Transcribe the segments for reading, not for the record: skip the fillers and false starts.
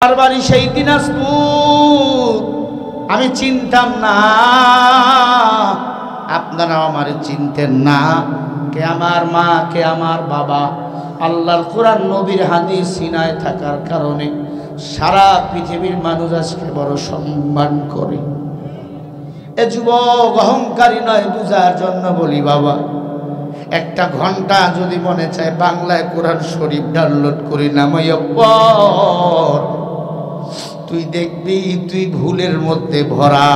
আমার বাড়ি সেই দিনাজপুর, আমি চিনতাম না, আপনারা আমার চিনতেন না। কে আমার মা, কে আমার বাবা। আল্লাহর কোরআন নবীর হাদিস সিনায় থাকার কারণে সারা পৃথিবীর মানুষ আজকে বড় সম্মান করে। এ যুবক অহংকারী নয়, বুঝার জন্য বলি বাবা, একটা ঘন্টা যদি মনে চায় বাংলায় কোরআন শরীফ ডাউনলোড করি নামাইয়া পড়, তুই দেখবি তুই ভুলের মধ্যে ভরা,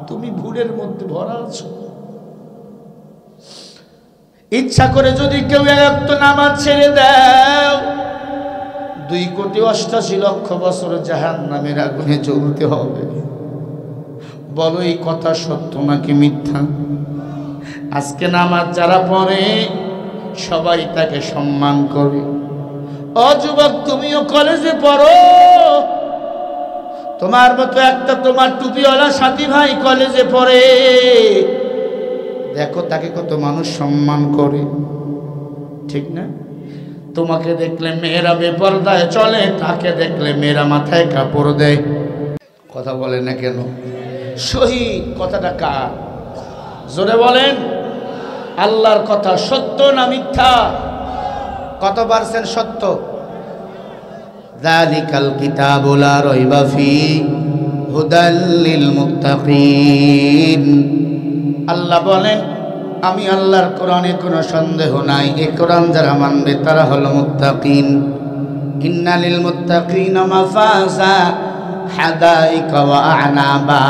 তুমি ভুলের মধ্যে ভরা আছো। ইচ্ছা করে যদি কেউ একটা নামাজ ছেড়ে দাও, 2,88,00,000 বছর জাহান্নামের আগুনে জ্বলতে হবে। বলো এই কথা সত্য নাকি মিথ্যা? আজকে নামাজ যারা পড়ে সবাই তাকে সম্মান করে। ও যুবক, তুমিও কলেজে পড়ো, তোমার মতো একটা তোমার টুপিওয়ালা সাথী ভাই কলেজে পড়ে, দেখো তাকে কত মানুষ সম্মান করে, ঠিক না? তোমাকে দেখলে মেয়েরা বেপরদায় চলে, তাকে দেখলে মেয়েরা মাথায় কাপড় দেয়। কথা বলে না কেন? সহি কথাটা কার? জোরে বলেন। আল্লাহর কথা সত্য না মিথ্যা? কত পারছেন সত্য? যালিকাল কিতাবু লা রাইবা ফীহি হুদাল লিল মুত্তাকিন। আল্লাহ বলেন, আমি আল্লাহর কোরআনে কোনো সন্দেহ নাই, এই কোরআন যারা মানবে তারা হলো মুত্তাকিন। ইন্না লিল মুত্তাকিনা মাফাজা হাদাইকা ওয়া আ'নাবা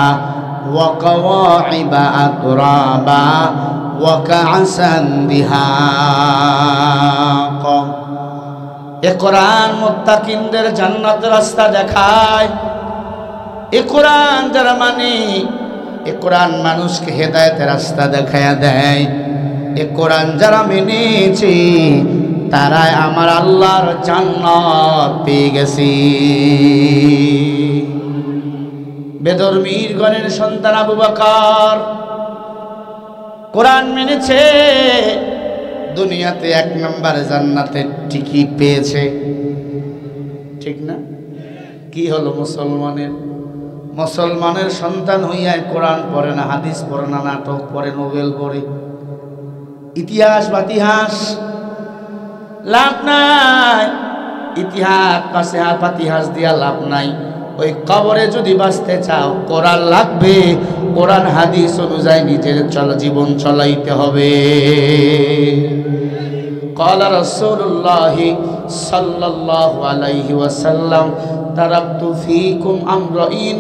ওয়া কাওয়াইবা আতরাবা ওয়া কা'সান দিহাকা। এ কোরআন মুত্তাকিনদের জান্নাতের রাস্তা দেখায়। এ কোরআন যারা মানে, এ কোরআন মানুষকে হেদায়েতের রাস্তা দেখায়া দেয়। এ কোরআন যারা মেনেছে তারাই আমার আল্লাহর জান্নাত পেয়ে গেছে। বেদরমির গণের সন্তান আবু বকর কোরআন মেনেছে, দুনিয়াতে 1 নম্বরে জান্নাতের টিকিট পেয়েছে, ঠিক না? কি হলো মুসলমানের সন্তান হইয়া কোরআন পড়ে না, হাদিস পড়ে না, নাটক পড়ে, নোবেল পড়ে, ইতিহাস বাতিহাস লাভ নাই। ইতিহাস পাশে পাতিহাস দিয়া লাভ নাই। ওই কবরে যদি বাঁচতে চাও কোরআন লাগবে, কোরআন হাদিস অনুযায়ী নিজের জীবন চলাইতে হবে। ক্বালা রাসূলুল্লাহ সাল্লাল্লাহু আলাইহি ওয়াসাল্লাম, তারাকতু ফীকুম আমরাইন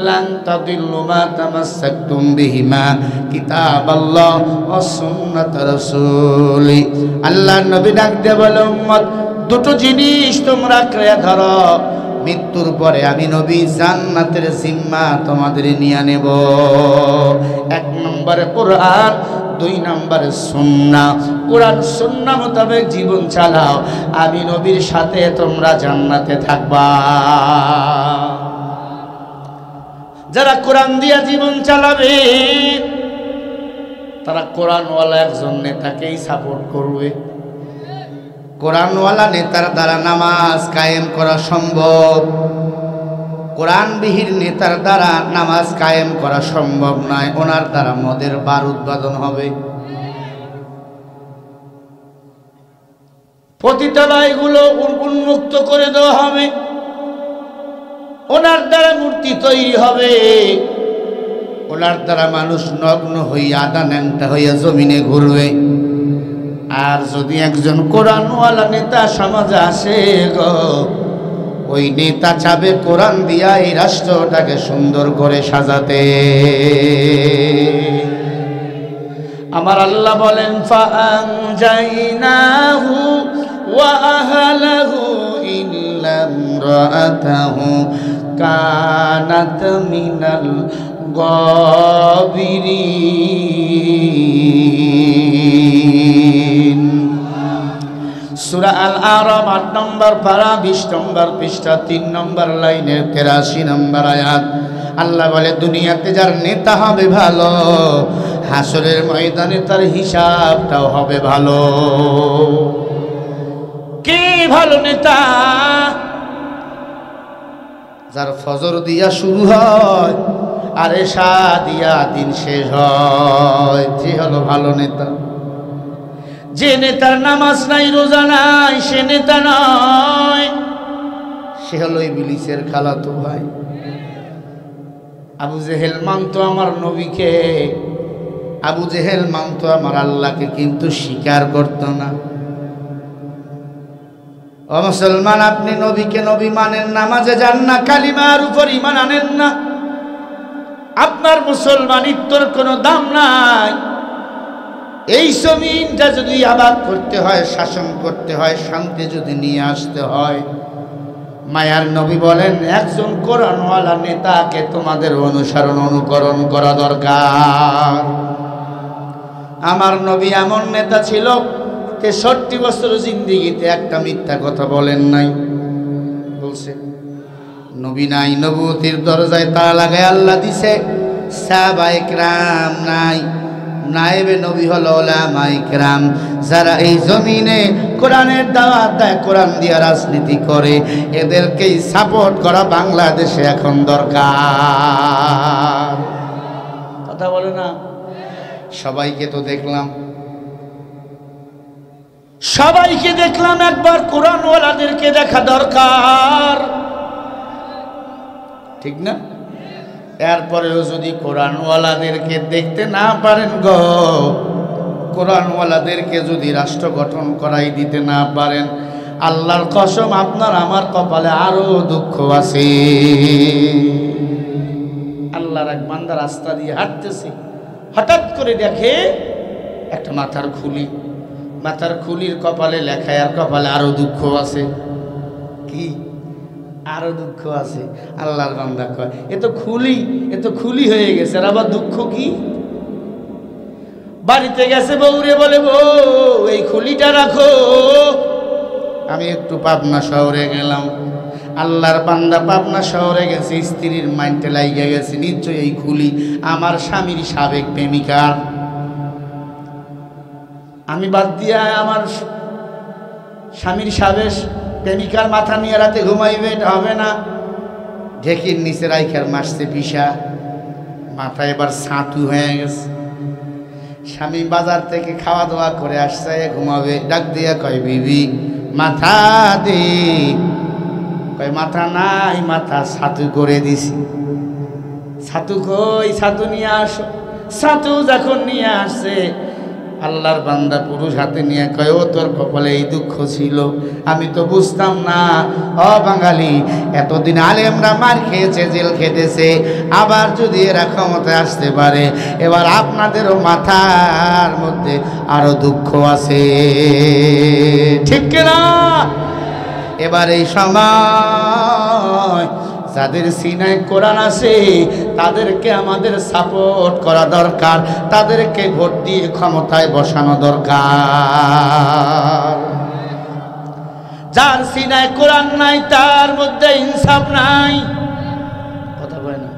লান তাদিল্লু মা তামাসসাকতুম বিহিমা কিতাবাল্লাহ ওয়া সুন্নাত রাসূলি। আল্লাহর নবী ডাক দিয়ে বলে, উম্মত, দুটো জিনিস তোমরা আঁকড়ে ধরো, মৃত্যুর পরে আমি নবী জান্নাতের জিম্মা তোমাদের নিয়ে নেব। 1 নম্বরে কোরআন, 2 নম্বরে সুন্নাহ। কোরআন সুন্নাহ মোতাবেক জীবন চালাও, আমি নবীর সাথে তোমরা জান্নাতে থাকবা। যারা কোরআন দিয়া জীবন চালাবে তারা কোরআনওয়ালা একজন নেতাকেই সাপোর্ট করবে। কোরআনওয়ালা নেতার দ্বারা নামাজ কায়েম করা সম্ভব, কোরআনবিহীন নেতার দ্বারা নামাজ কায়েম করা সম্ভব নয়। ওনার দ্বারা মদের বার উৎপাদন হবে, পতিতালয়গুলো উন্মুক্ত করে দেওয়া হবে, ওনার দ্বারা মূর্তি তৈরি হবে, ওনার দ্বারা মানুষ নগ্ন হইয়া আদা ন্যাংটা হইয়া জমিনে ঘুরবে। আর যদি একজন কোরআনওয়ালা নেতা সমাজে আসে গো, ওই নেতা চাবে কোরআন দিয়া এই রাষ্ট্রটাকে সুন্দর করে সাজাতে। আমার আল্লাহ বলেন, ফাআনজাইনাহু ওয়া আহলাহু ইল্লা ইমরাতাহু কানাত মিনাল গাবিরিন। সূরা আল-আরাফ 8 নম্বর পারা 20 নম্বর পৃষ্ঠা 3 নম্বর লাইনের 83 নম্বর আয়াত। আল্লাহ বলে, দুনিয়াতে যার নেতা হবে ভালো, হাসরের ময়দানে তার হিসাবটাও হবে ভালো। কে ভালো নেতা? যার ফজর দিয়া শুরু হয় আর এশা দিয়া দিন শেষ হয়, সে হলো ভালো নেতা। যে নেতার নামাজ নাই, রোজা নাই, সে নেতা নয়, সে হলো ইবলিসের খালাতো ভাই। আবু জেহেল মানতো আমার নবীকে, আবু জেহেল মানতো আমার আল্লাহকে, কিন্তু স্বীকার করত না। ও মুসলমান, আপনি নবীকে নবী মানেন, নামাজে যান না, কালিমার উপর ঈমান আনেন না, আপনার মুসলমানিত্বর কোনো দাম নাই। এই জমিনটা যদি আবাদ করতে হয়, শাসন করতে হয়, শান্তি যদি নিয়ে আসতে হয়, মায়ার নবী বলেন একজন কোরআনওয়ালা নেতাকে তোমাদের অনুসরণ অনুকরণ করা দরকার। আমার নবী এমন নেতা ছিল, 63 বছর জিন্দেগিতে একটা মিথ্যা কথা বলেন নাই। বলছে নবী নাই, নবুয়তির দরজায় তালা লাগায় আল্লাহ দিছে, সাহাবায়ে কেরাম নাই, নায়েবে নবী হলো উলামায়ে কেরাম, যারা এই জমিনে কোরআনের দাওয়াত দেয়, কোরআন দিয়ে রাজনীতি করে, এদেরকেই সাপোর্ট করা বাংলাদেশে এখন দরকার। কথা বলে না? সবাইকে তো দেখলাম, সবাইকে দেখলাম, একবার কোরআনওয়ালাদেরকে দেখা দরকার, ঠিক না? এরপরেও যদি কোরআনওয়ালাদেরকে দেখতে না পারেন গো, কোরআনওয়ালাদেরকে যদি রাষ্ট্র গঠন করাই দিতে না পারেন, আল্লাহর কসম আপনার আমার কপালে আরো দুঃখ আছে। আল্লাহর এক বান্দা রাস্তা দিয়ে হাঁটতেছে, হঠাৎ করে দেখে একটা মাথার খুলি, মাথার খুলির কপালে লেখা, আর কপালে আরো দুঃখ আছে। কি আরো দুঃখ আছে? আল্লাহর বান্দা কয় এ তো খুলি হয়ে গেছে, আর আবার দুঃখ কি? বাড়িতে গেছে, বউরে বলে বউ এই খুলিটা রাখো। আমি একটু পাবনা শহরে গেলাম, আল্লাহর বান্দা পাবনা শহরে গেছে, স্ত্রীর মাইন্ডে লাইগা গেছে, নিশ্চয়ই এই খুলি আমার স্বামীর সাবেক প্রেমিকার। আমি বাদ দিয়া আমার স্বামীর সাবেক প্রেমিকার মাথা নিয়ে রাতে ঘুমাইবে, এটা হবে না। ঢেকির নিচে রাইখার মাসছে পিসা, মাথা এবার ছাতু হয়ে গেছে। স্বামী বাজার থেকে খাওয়া দাওয়া করে আসছে, ঘুমাবে, ডাক দিয়া কয় বিবি মাথা দে। কয় মাথা নাই, মাথা ছাতু করে দিছি। ছাতু কই? ছাতু নিয়ে আসো। ছাতু যখন নিয়ে আসছে, আল্লাহর বান্দা পুরুষ হাতে নিয়ে কয় ও তোর কপালে এই দুঃখ ছিল, আমি তো বুঝতাম না। ও বাঙালি, এতদিন আলেমরা মার খেয়েছে, জেল খেটেছে, আবার যদি এরা ক্ষমতায় আসতে পারে, এবার আপনাদেরও মাথার মধ্যে আরো দুঃখ আছে, ঠিক কিনা? এবার এই সময় যাদের সিনায় কোরআন আছে তাদেরকে আমাদের সাপোর্ট করা দরকার, তাদেরকে ভোট দিয়ে ক্ষমতায় বসানো দরকার। যার সিনায় কোরআন নাই তার মধ্যে ইনসাফ নাই, কথা বলে না?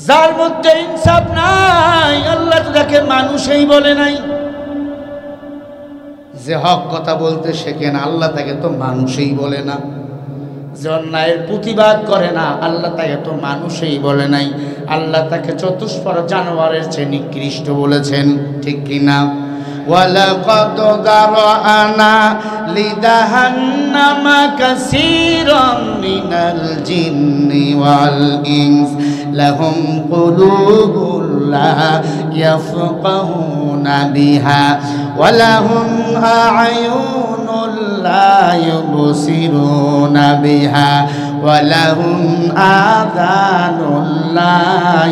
যার মধ্যে ইনসাফ নাই, আল্লাহ তো তাকে মানুষই বলে নাই। যে হক কথা বলতে শেখেন, আল্লাহ তাকে তো মানুষই বলে না। যে অন্যায়ের প্রতিবাদ করে না, আল্লাহ তাকে তো মানুষই বলে নাই, আল্লাহ তাকে চতুষ্পর জানোয়ারের চেয়ে নিকৃষ্ট বলেছেন, ঠিক কিনা? ওয়ালাকাদ যারানা লিজাহান্নামা কাসীরাম মিনাল জিন্নি ওয়াল ইনস লাহুম কুলুবুন লা ইয়াফকাহুনা বিহা ওয়া লাহুম আ'য়ুনুন লা ইউবসিরুনা বিহা ওয়া লাহুম আযানুন লা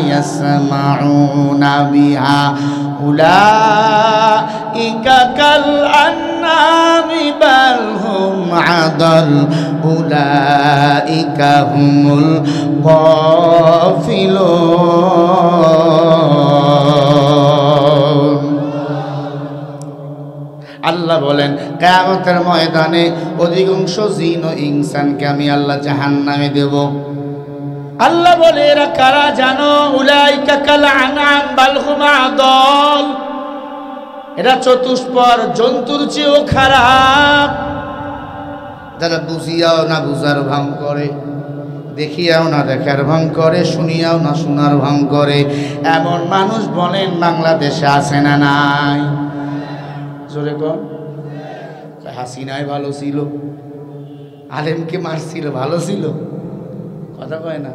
ইয়াসমাউনা বিহা উলাইকা কাল আনআমি বাল হুম আদাল উলাইকা হুমুল গাফিলুন। আল্লাহ বলেন কিয়ামতের ময়দানে অধিকাংশ জিন ও ইনসানকে আমি আল্লাহ জাহান্নামে দেব। আল্লাহ বলে এরা কারা জানো? উলাইকা কাল আনআম বাল হুম আদাল, এরা চতুষ্পর জন্তুর চেয়েও খারাপ। যারা বুঝিয়াও না বুঝার ভান করে, দেখিয়াও না দেখার ভান করে, শুনিয়াও না শোনার ভান করে, এমন মানুষ বলেন বাংলাদেশে আছে না নাই? জোরে কর। হাসিনায় ভালো ছিল, আলেমকে মারছিল ভালো ছিল, কথা কয় না।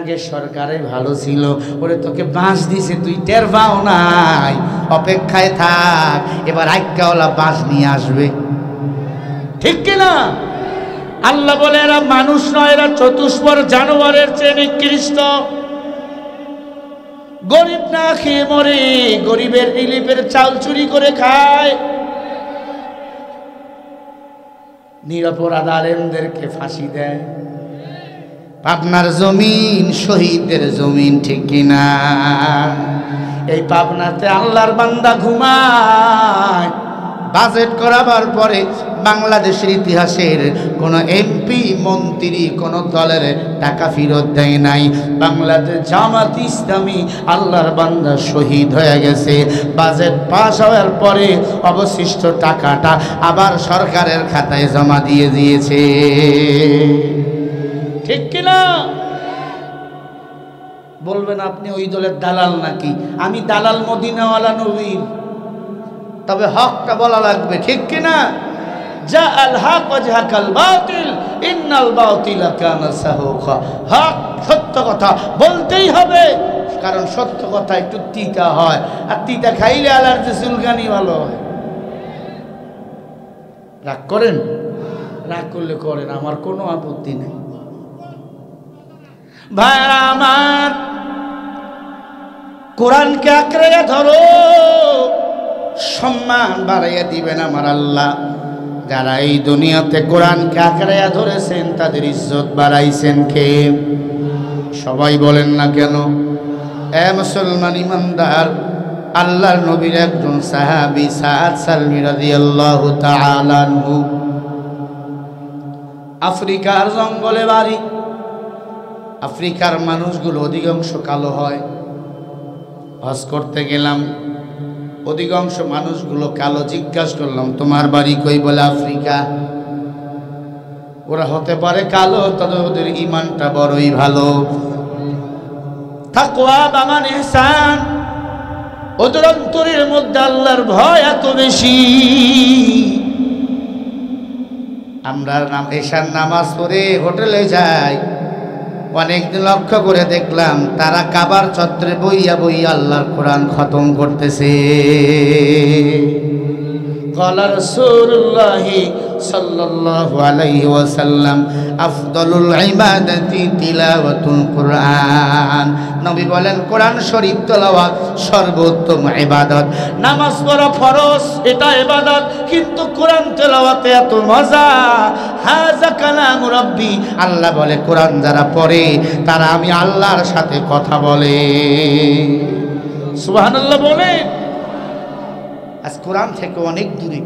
আগে সরকারে ভালো ছিল, ওরে তোকে বাঁশ দিছে তুই টের পাও নাই, অপেক্ষায় থাক, এবার আজ্ঞাওয়ালা বাঁশ নিয়ে আসবে, ঠিক কিনা? আল্লাহ বলে এরা মানুষ নয়, এরা চতুষ্পর জানোয়ারের চেয়ে নিকৃষ্ট। গরিব না খেয়ে মরে, গরিবের রিলিফের চাল চুরি করে খায়, নিরপরাধ আলেমদেরকে ফাঁসি দেয়। পাবনার জমিন শহীদদের জমিন, ঠিক কিনা? এই পাবনাতে আল্লাহর বান্দা ঘুমায়। বাজেট করাবার পরে বাংলাদেশের ইতিহাসের কোনো এমপি মন্ত্রী কোনো দলের টাকা ফেরত দেয় নাই। বাংলাদেশ জামাত ইসলামী আল্লাহর বান্দা শহীদ হয়ে গেছে। বাজেট পাস হওয়ার পরে অবশিষ্ট টাকাটা আবার সরকারের খাতায় জমা দিয়ে দিয়েছে, ঠিক কিনা? বলবেন আপনি ওই দলের দালাল নাকি? আমি দালাল মদিনাওয়ালা নবীর, তবে হকটা বলা লাগবে, ঠিক কিনা? যা আল হক ওয়াজহাকাল বাতিল ইন্নাল বাতিলা কানা সাহুকা। হক সত্য কথা বলতেই হবে, কারণ সত্য কথা একটু তিতা হয়, আর তিতা খাইলে অ্যালার্জি চুলকানি ভালো হয়। রাগ করেন? রাগ করলে করেন, আমার কোনো আপত্তি নেই। ভাইরা আমার, কোরআনকে আঁকড়ে ধরো, সম্মান বাড়াইয়া দিবেন আমার আল্লাহ। যারা এই দুনিয়াতে কোরআনকে আঁকড়ে ধরেছেন তাদের ইজ্জত বাড়াইছেন কে? সবাই বলেন না কেন? এ মুসলমান ইমানদার, আল্লাহর নবীর একজন সাহাবী সাদ সালমি রাদিয়াল্লাহু তাআলা আনহু, আফ্রিকার জঙ্গলে বাড়ি। আফ্রিকার মানুষগুলো অধিকাংশ কালো হয়। হজ করতে গেলাম, অধিকাংশ মানুষগুলো কালো। জিজ্ঞাসা করলাম তোমার বাড়ি কই? বলে আফ্রিকা। ওরা হতে পারে কালো, তবে ওদের ঈমানটা বড়ই ভালো। তাকওয়া বামান ইহসান, ওদের অন্তরের মধ্যে আল্লাহর ভয় এত বেশি। আমরা এশার নামাজ পড়ে হোটেলে যাই, অনেকদিন লক্ষ্য করে দেখলাম তারা কাবার চত্বরে বইয়া বইয়া আল্লাহর কোরআন খতম করতেছে। ক্বালা রাসূলুল্লাহি সাল্লাল্লাহু আলাইহি ওয়াসাল্লাম আফদালুল ইবাদাতি তিলাওয়াতুল কোরআন। নবী বলেন কোরআন শরীফ তেলাওয়াত সর্বোত্তম ইবাদত। নামাজ পড়া ফরজ, এটা ইবাদত, কিন্তু কোরআন তেলাওয়াতে এত মজা। হাযা কালাম রাব্বি, আল্লাহ বলে কোরআন যারা পড়ে তারা আমি আল্লাহর সাথে কথা বলে। সুবহানাল্লাহ বলে। আজ কোরআন থেকে অনেক দূরে।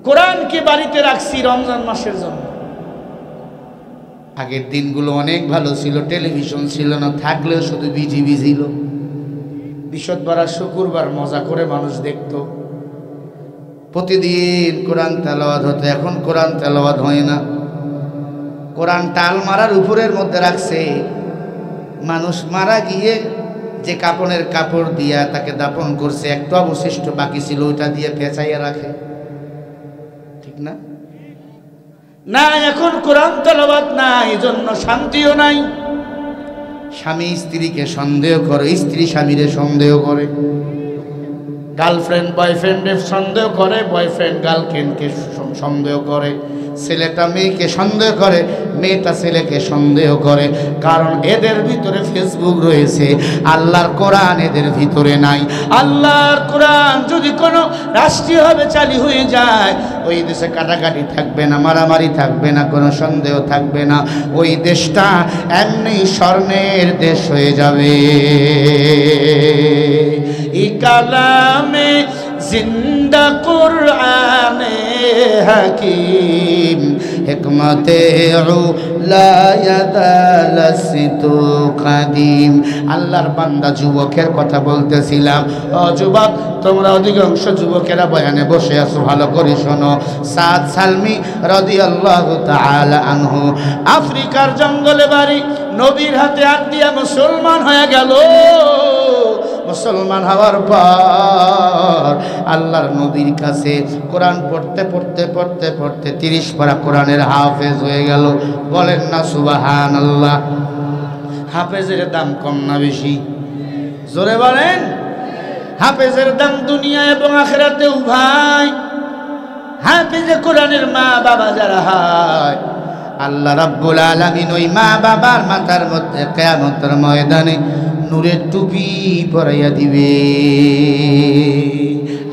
কোরআনকে বাড়িতে রাখছি রমজান মাসের জন্য। আগের দিনগুলো অনেক ভালো ছিল, টেলিভিশন ছিল না, থাকলেও শুধু বিজিবি ছিল। বৃহস্পতিবার আর শুক্রবার মজা করে মানুষ দেখত, প্রতিদিন কোরআন তেলাওয়াত হতো। এখন কোরআন তেলাওয়াত হয় না। কোরআন টাল মারার উপরের মধ্যে রাখছে। মানুষ মারা গিয়ে যে কাপড়ের কাপড় দিয়া তাকে দাফন করছে, একটু অবশিষ্ট বাকি ছিল, ওইটা দিয়ে পেঁচাইয়া রাখে, ঠিক না? না, এখন কোরআন তেলাওয়াত না, এই জন্য শান্তিও নাই। স্বামী স্ত্রীকে সন্দেহ করে, স্ত্রী স্বামীরে সন্দেহ করে, গার্লফ্রেন্ড বয়ফ্রেন্ডের সন্দেহ করে, বয়ফ্রেন্ড গার্লফ্রেন্ডকে সন্দেহ করে, ছেলেটা মেয়েকে সন্দেহ করে, মেয়েটা ছেলেকে সন্দেহ করে। কারণ এদের ভিতরে ফেসবুক রয়েছে, আল্লাহর কোরআন এদের ভিতরে নাই। আল্লাহর কোরআন যদি কোনো রাষ্ট্রীয়ভাবে চালু হয়ে যায়, ওই দেশে কাটাকাটি থাকবে না, মারামারি থাকবে না, কোনো সন্দেহ থাকবে না। ওই দেশটা এমনি স্বর্ণের দেশ হয়ে যাবে। ই কালামে জিন্দা কুরআনে হাকিম, হিকমতে লা ইয়াদালাসিতু কাদিম। আল্লাহর বান্দা যুবকের কথা বলতেছিলাম। ও যুবক, তোমরা অধিকাংশ যুবকেরা বয়ানে বসে আছো, ভালো করে শোনো। সাদ সালমি রাদিয়াল্লাহু তাআলা আনহু আফ্রিকার জঙ্গলে বাড়ি, নবীর হাতে হাত দিয়া মুসলমান হয়ে গেল। মুসলমান হওয়ার পর আল্লাহর নবীর কাছে কোরআন পড়তে পড়তে পড়তে পড়তে 30 পারা কোরআনের হাফেজ হয়ে গেল। বলেন না সুবহানাল্লাহ। হাফেজের দাম কম না বেশি? জোরে বলেন। হাফেজের দাম দুনিয়া এবং আখিরাতে উভয়। হাফেজে কোরআনের মা বাবা যারা হয়, আল্লাহ রাব্বুল আলামিন ওই মা বাবার মাথার মধ্যে কিয়ামতের ময়দানে নূরের টুপি পরাইয়া দিবে।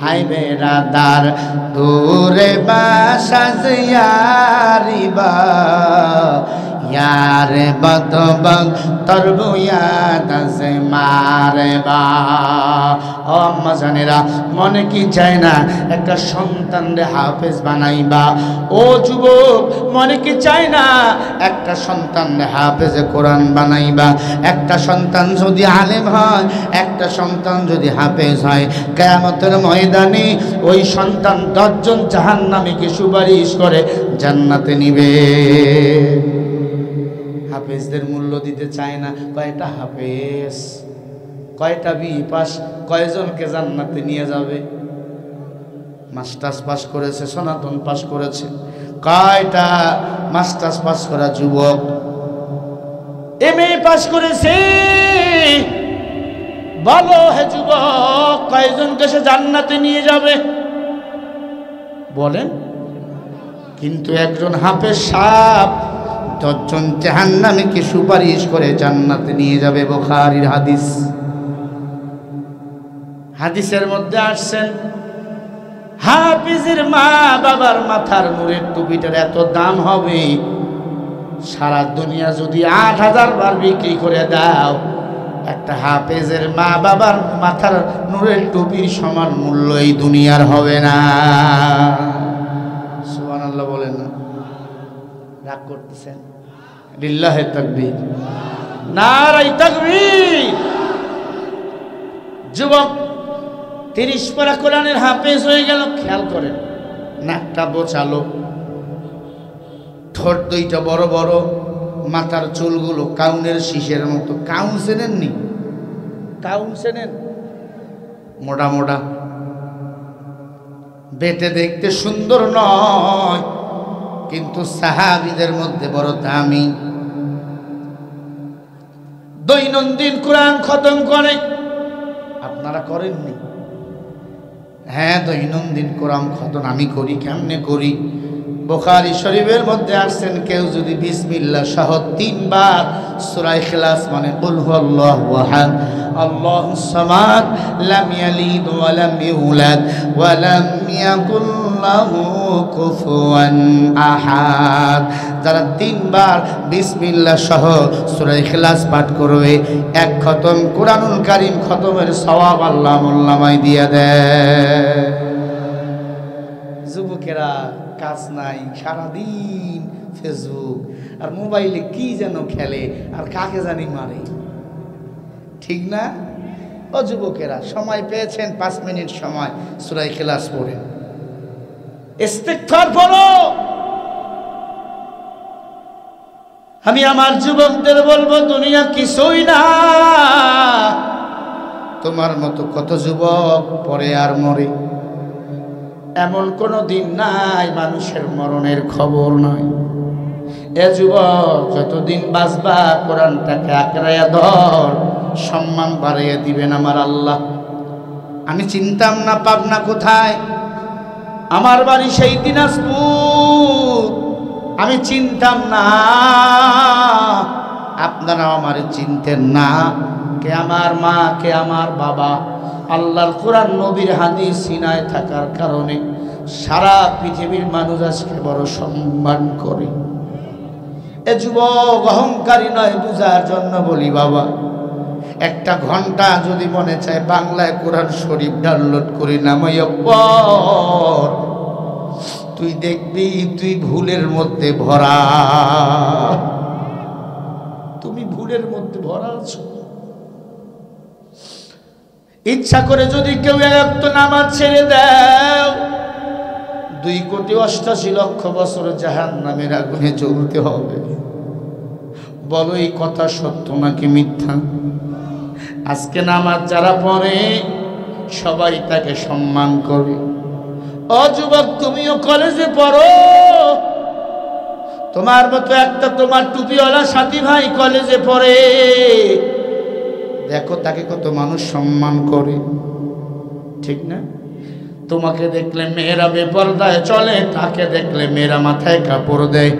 হাই বেরাদার দূরে বাসাজিয়ারিবা ইয়ারে বদবং তরবুয়াত সে মারবা। ও আম্মা জানেরা, মনে কি চায় না একটা সন্তানরে হাফেজ বানাইবা? ও যুবক, মনে কি চায় না একটা সন্তানরে হাফেজে কোরআন বানাইবা? একটা সন্তান যদি আলেম হয়, একটা সন্তান যদি হাফেজ হয়, কিয়ামতের ময়দানে ওই সন্তান 10 জন জাহান্নামীকে সুপারিশ করে জান্নাতে নিবে। হাফেজদের মূল্য দিতে চায় না। কয়টা হাফেজ, কয়টা বিএ পাস, কয়জনকে জান্নাতে নিয়ে যাবে? মাস্টার্স পাস করেছে, সনাতন পাস করেছে, কয়টা মাস্টার্স পাস করা যুবক এমএ পাস করেছে? বলো হে যুবক, কয়জনকে সে জান্নাতে নিয়ে যাবে বলেন? কিন্তু একজন হাফেজ সাহেব 10 জন জাহান্নামীকে সুপারিশ করে জান্নাতে নিয়ে যাবে। বুখারীর হাদিস। হাদিসের মধ্যে আসছেন, হাফিজের মা বাবার মাথার নূরের টুপিটার এত দাম হবে, সারা দুনিয়া যদি 8000 বার বিক্রি করে দাও, একটা হাফেজের মা বাবার মাথার নূরের টুপির সমান মূল্য এই দুনিয়ার হবে না। সুবহানাল্লাহ বলেন না? রাগ করতেছেন? লিল্লাহি তাকবীর, নারায়ে তাকবীর। যুবক 30 পারা কোরআনের হাফেজ হয়ে গেল। খেয়াল করেন, নাকটা বোচালো, ঠোঁট দুইটা বড় বড়, মাথার চুলগুলো কাউনের শীষের মতো। কাউন চেনেননি? কাউন চেনেন? মোটা মোটা, বেটে দেখতে সুন্দর নয়, কিন্তু সাহাবীদের মধ্যে বড় দামি। দৈনন্দিন কোরআন খতম করে। আপনারা করেননি? হ্যাঁ, দৈনন্দিন কোরআন খতম আমি করি। কেমনে করি? বুখারী শরীফের মধ্যে আসছেন, কেউ যদি বিসমিল্লাহ সহ 3 বার সূরা ইখলাস মানে কুল হুয়াল্লাহু আহাদ, আল্লাহুস সামাদ, লাম ইয়ালিদ ওয়া লাম ইউলাদ ওয়া লাম ইয়াকুল লাহু কুফুয়ান আহাদ, যারা 3 বার বিসমিল্লাহ সহ সূরা ইখলাস পাঠ করবে, 1 খতম কোরআনুল কারীম খতমের সওয়াব আল্লাহ মোল্লামায় দিয়ে দেয়। যুবকেরা কাজ নাই, সারাদিন ফেসবুক আর মোবাইলে কি যেন খেলে আর কাকে জানি মারে, ঠিক না? ও যুবকেরা, সময় পেয়েছেন 5 মিনিট সময়, সূরা ইখলাস পড়েন, ইস্তিগফার পড়ো। আমি আমার যুবকদের বলবো, দুনিয়া কিছুই না। তোমার মতো কত যুবক পরে আর মরে, এমন কোনো দিন নাই মানুষের মরণের খবর নাই। এ যুবক, যতদিন বাঁচবা কোরআনটাকে আঁকড়াইয়া ধর, সম্মান বাড়াইয়া দিবেন আমার আল্লাহ। আমি চিনতাম না পাবনা কোথায়, আমার বাড়ি সেই দিনাজপুর। আমি চিনতাম না, আপনারা আমার চিনতেন না। কে আমার মা, কে আমার বাবা, আল্লাহর কোরআন নবীর হাদিস সিনায় থাকার কারণে সারা পৃথিবীর মানুষ আজকে বড় সম্মান করে। এ যুবক, অহংকারী নয়, বুঝার জন্য বলি বাবা, 1 ঘন্টা যদি মনে চায় বাংলায় কোরআন শরীফ ডাউনলোড করে নামাইয়া পড়, তুই দেখবি তুই ভুলের মধ্যে ভরা। নূরের মধ্যে ভরা আছো। ইচ্ছা করে যদি কেউ একটা নামাজ ছেড়ে দাও 2,88,00,000 বছর জাহান্নামের আগুনে জ্বলতে হবে। বলো এই কথা সত্য নাকি মিথ্যা? আজকে নামাজ যারা পড়ে সবাই তাকে সম্মান করে। ও যুবক, তুমিও কলেজে পড়ো, তোমার মতো একটা তোমার টুপিওয়ালা সাথী ভাই কলেজে পড়ে, দেখো তাকে কত মানুষ সম্মান করে, ঠিক না? তোমাকে দেখলে মেয়েরা বেপরদায় চলে, তাকে দেখলে মেয়েরা মাথায় কাপড় দেয়।